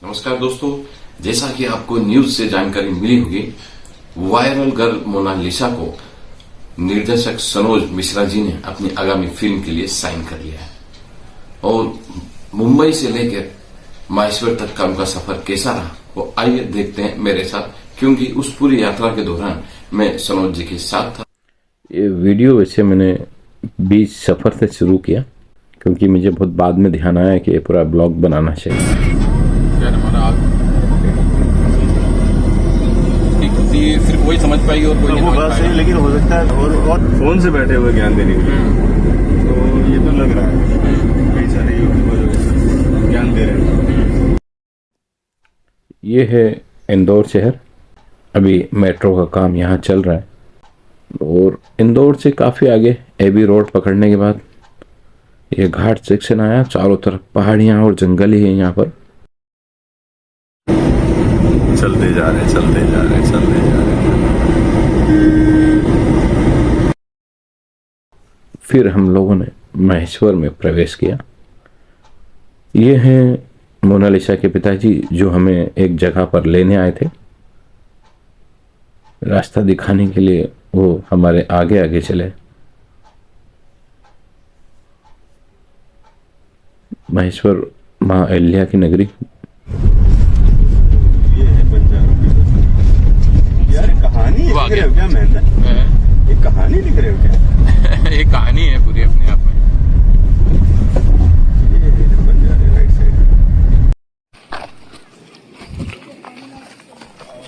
नमस्कार दोस्तों, जैसा कि आपको न्यूज से जानकारी मिली होगी, वायरल गर्ल मोनालिसा को निर्देशक सनोज मिश्रा जी ने अपनी आगामी फिल्म के लिए साइन कर लिया है। और मुंबई से लेकर माहेश्वर तक का उनका सफर कैसा रहा वो आइए देखते हैं मेरे साथ, क्योंकि उस पूरी यात्रा के दौरान मैं सनोज जी के साथ था। ये वीडियो वैसे मैंने बीच सफर से शुरू किया, क्योंकि मुझे बहुत बाद में ध्यान आया कि ये पूरा ब्लॉग बनाना चाहिए। सिर्फ वही समझ पाएगी और कोई वो बात सही, लेकिन हो सकता है और फोन से बैठे हुए ज्ञान देने के लिए, तो ये तो लग रहा है कई सारे यूट्यूबर ज्ञान दे रहे हैं। ये है इंदौर शहर। अभी मेट्रो का काम यहाँ चल रहा है और इंदौर से काफ़ी आगे एबी रोड पकड़ने के बाद ये घाट सेक्शन आया। चारों तरफ पहाड़ियाँ और जंगल ही है यहाँ पर। चलते जा रहे चलते जा रहे चलते जा रहे। फिर हम लोगों ने महेश्वर में प्रवेश किया। ये हैं मोनालिसा के पिताजी, जो हमें एक जगह पर लेने आए थे। रास्ता दिखाने के लिए वो हमारे आगे आगे चले। महेश्वर माँ अहिल्या की नगरी। ये है बंजारों की बस्ती। यार कहानी लिख रहे हो क्या महेंद्र? ये कहानी लिख रहे हो क्या? ये कहानी है पूरी अपने आप में। ये है बंजारे राइट साइड।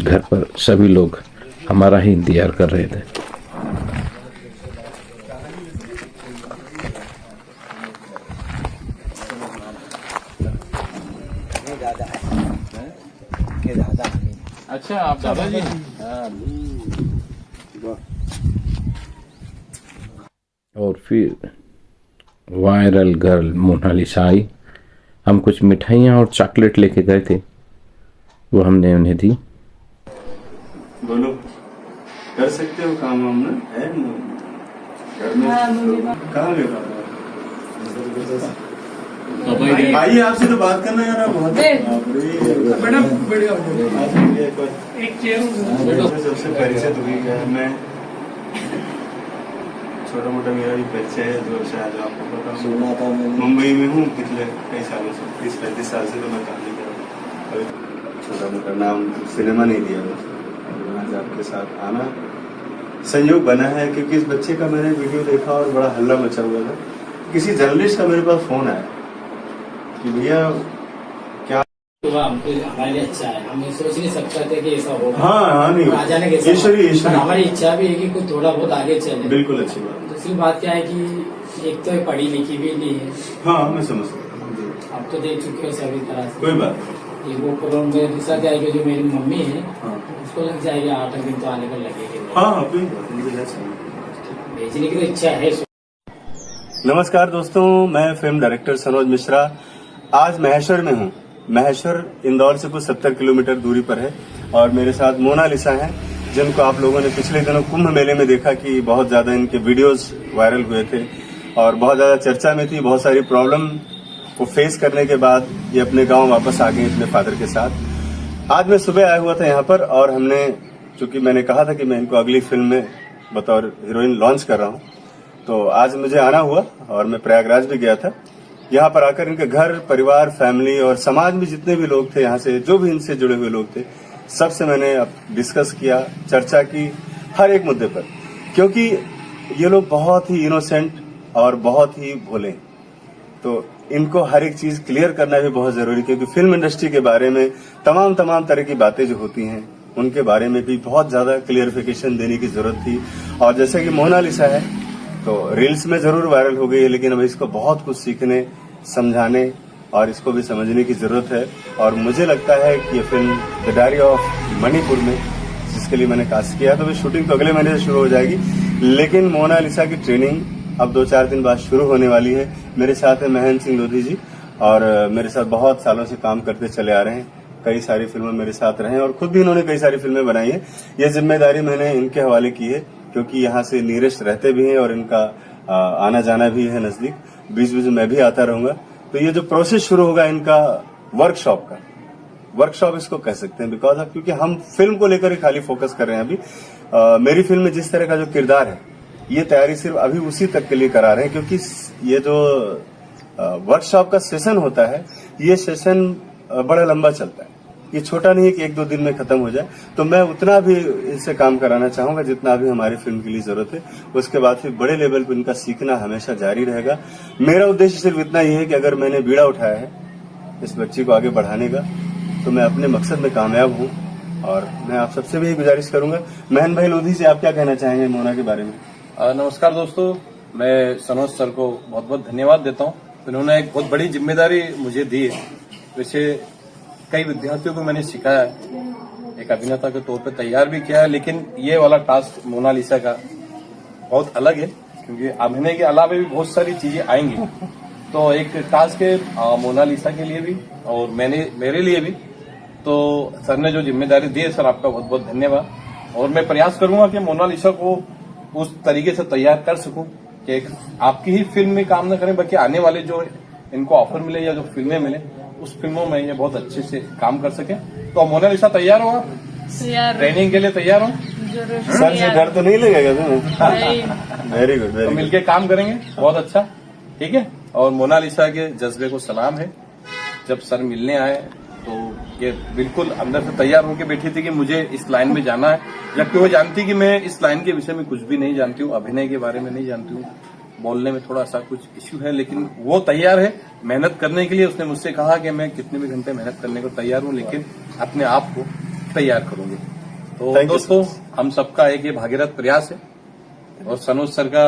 घर पर सभी लोग हमारा ही इंतजार कर रहे थे। अच्छा, आप दादाजी? और फिर वायरल गर्ल मोनालिसा आई। हम कुछ मिठाइयाँ और चॉकलेट लेके गए थे, वो हमने उन्हें दी। बोलो, कर सकते हो काम हम ना? है घर में? कहाँ गए पापा? आइए, आपसे तो बात करना यार। बहुत बड़ा बढ़िया एक चेयर सबसे परिचय हुई है। मैं छोटा मोटा मेरा भी परिचय है, जो शायद आपको पता सुना था। मैं मुंबई में हूँ पिछले कई सालों से, 30-35 साल से तो मैं काम नहीं कर रहा। अभी छोटा मोटा नाम सिनेमा नहीं दिया बस। आज आपके साथ आना संयोग बना है, क्योंकि इस बच्चे का मैंने वीडियो देखा और बड़ा हल्ला मचा हुआ था। किसी जर्नलिस्ट का मेरे पास फोन आया कि भैया क्या हमारे लिए अच्छा है। हम सोच नहीं सकते थे कि ऐसा होगा। हाँ नहीं, आ जाने के ईश्वरी हमारी इच्छा भी है कि कोई थोड़ा बहुत आगे चले। बिल्कुल अच्छी बात। दूसरी बात क्या है कि एक तो पढ़ी लिखी भी नहीं है। हाँ मैं समझ सकता हूँ। अब तो देख चुके हो सभी तरह से। कोई बात नहीं। एक वो करोड़ में दूसरा क्या है कि जो मेरी मम्मी है हाँ उसको लग जाएगा 8 दिन तो आने पर लगेगा। हाँ कोई बात नहीं। भेजने की तो इच्छा है। नमस्कार दोस्तों, मैं फिल्म डायरेक्टर सनोज मिश्रा आज महेश्वर में हूँ। महेश्वर इंदौर से कुछ 70 किलोमीटर दूरी पर है और मेरे साथ मोनालिसा हैं, जिनको आप लोगों ने पिछले दिनों कुंभ मेले में देखा कि बहुत ज्यादा इनके वीडियोस वायरल हुए थे और बहुत ज्यादा चर्चा में थी। बहुत सारी प्रॉब्लम को फेस करने के बाद ये अपने गांव वापस आ गए अपने फादर के साथ। आज मैं सुबह आया हुआ था यहाँ पर और हमने, चूंकि मैंने कहा था कि मैं इनको अगली फिल्म में बतौर हीरोइन लॉन्च कर रहा हूँ, तो आज मुझे आना हुआ और मैं प्रयागराज भी गया था। यहाँ पर आकर इनके घर परिवार फैमिली और समाज में जितने भी लोग थे, यहाँ से जो भी इनसे जुड़े हुए लोग थे, सबसे मैंने डिस्कस किया, चर्चा की हर एक मुद्दे पर, क्योंकि ये लोग बहुत ही इनोसेंट और बहुत ही भोले, तो इनको हर एक चीज क्लियर करना भी बहुत जरूरी, क्योंकि फिल्म इंडस्ट्री के बारे में तमाम तरह की बातें जो होती हैं उनके बारे में भी बहुत ज्यादा क्लियरिफिकेशन देने की जरूरत थी। और जैसे कि मोनालिसा है तो रील्स में जरूर वायरल हो गई है, लेकिन अब इसको बहुत कुछ सीखने समझाने और इसको भी समझने की जरूरत है। और मुझे लगता है कि ये film the diary of Manipur में, जिसके लिए मैंने कास्ट किया, तो शूटिंग तो अगले महीने से शुरू हो जाएगी, लेकिन मोनालिसा की ट्रेनिंग अब 2-4 दिन बाद शुरू होने वाली है। मेरे साथ है महेंद्र सिंह लोधी जी, और मेरे साथ बहुत सालों से काम करते चले आ रहे हैं। कई सारी फिल्में मेरे साथ रहे और खुद भी इन्होंने कई सारी फिल्में बनाई है। यह जिम्मेदारी मैंने इनके हवाले की है, क्योंकि यहाँ से नीरज रहते भी हैं और इनका आना जाना भी है नजदीक। बीच बीच में मैं भी आता रहूंगा। तो ये जो प्रोसेस शुरू होगा इनका वर्कशॉप का, वर्कशॉप इसको कह सकते हैं, बिकॉज ऑफ क्योंकि हम फिल्म को लेकर ही खाली फोकस कर रहे हैं अभी। मेरी फिल्म में जिस तरह का जो किरदार है, ये तैयारी सिर्फ अभी उसी तक के लिए करा रहे हैं, क्योंकि ये जो वर्कशॉप का सेशन होता है, ये सेशन बड़ा लंबा चलता है। ये छोटा नहीं है कि 1-2 दिन में खत्म हो जाए। तो मैं उतना भी इनसे काम कराना चाहूंगा जितना भी हमारी फिल्म के लिए जरूरत है। उसके बाद फिर बड़े लेवल पर इनका सीखना हमेशा जारी रहेगा। मेरा उद्देश्य सिर्फ इतना ही है कि अगर मैंने बीड़ा उठाया है इस बच्ची को आगे बढ़ाने का, तो मैं अपने मकसद में कामयाब हूँ। और मैं आप सबसे भी गुजारिश करूंगा। महन भाई लोधी से आप क्या कहना चाहेंगे मोना के बारे में? नमस्कार दोस्तों, मैं सनोज सर को बहुत बहुत धन्यवाद देता हूँ। उन्होंने एक बहुत बड़ी जिम्मेदारी मुझे दी है। वैसे कई विद्यार्थियों को मैंने सिखाया है, एक अभिनेता के तौर पे तैयार भी किया है, लेकिन ये वाला टास्क मोनालिसा का बहुत अलग है, क्योंकि अभिनय के अलावा भी बहुत सारी चीजें आएंगी। तो एक टास्क है मोनालिसा के लिए भी और मेरे लिए भी। तो सर ने जो जिम्मेदारी दी है, सर आपका बहुत बहुत धन्यवाद। और मैं प्रयास करूंगा कि मोनालिसा को उस तरीके से तैयार कर सकूं कि आपकी ही फिल्म में काम न करें, बल्कि आने वाले जो इनको ऑफर मिले या जो फिल्में मिले, उस फिल्मों में ये बहुत अच्छे से काम कर सके। तो मोनालिसा तैयार हो आप? ट्रेनिंग के लिए तैयार हो? सर से डर तो नहीं लगेगा तुम्हें? Very good, very good. मिलके काम करेंगे, बहुत अच्छा, ठीक है। और मोनालिसा के जज्बे को सलाम है। जब सर मिलने आए तो ये बिल्कुल अंदर से तैयार होकर बैठी थी कि मुझे इस लाइन में जाना है, जबकि वो जानती कि मैं इस लाइन के विषय में कुछ भी नहीं जानती हूँ, अभिनय के बारे में नहीं जानती हूँ, बोलने में थोड़ा सा कुछ इश्यू है, लेकिन वो तैयार है मेहनत करने के लिए। उसने मुझसे कहा कि मैं कितने भी घंटे मेहनत करने को तैयार हूँ, लेकिन अपने आप को तैयार करूंगी। तो दोस्तों, हम सबका एक ये भागीरथ प्रयास है और सनोज सर का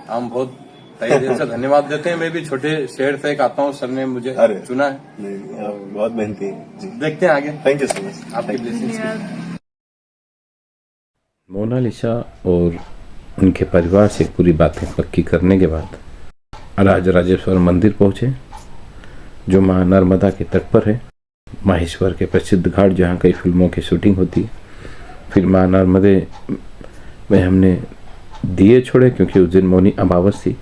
हम बहुत तहे दिल से धन्यवाद देते हैं। मैं भी छोटे शहर से एक आता हूँ, सर ने मुझे चुना है। नहीं, आप बहुत मेहनती हैं। देखते हैं आगे। थैंक यू सो मच, आपकी ब्लेसिंग्स। मोनालिसा और उनके परिवार से पूरी बातें पक्की करने के बाद राजराजेश्वर मंदिर पहुंचे, जो मां नर्मदा के तट पर है, माहेश्वर के प्रसिद्ध घाट जहां कई फिल्मों की शूटिंग होती है। फिर मां नर्मदे में हमने दिए छोड़े, क्योंकि उस दिन मौनी अमावस थी।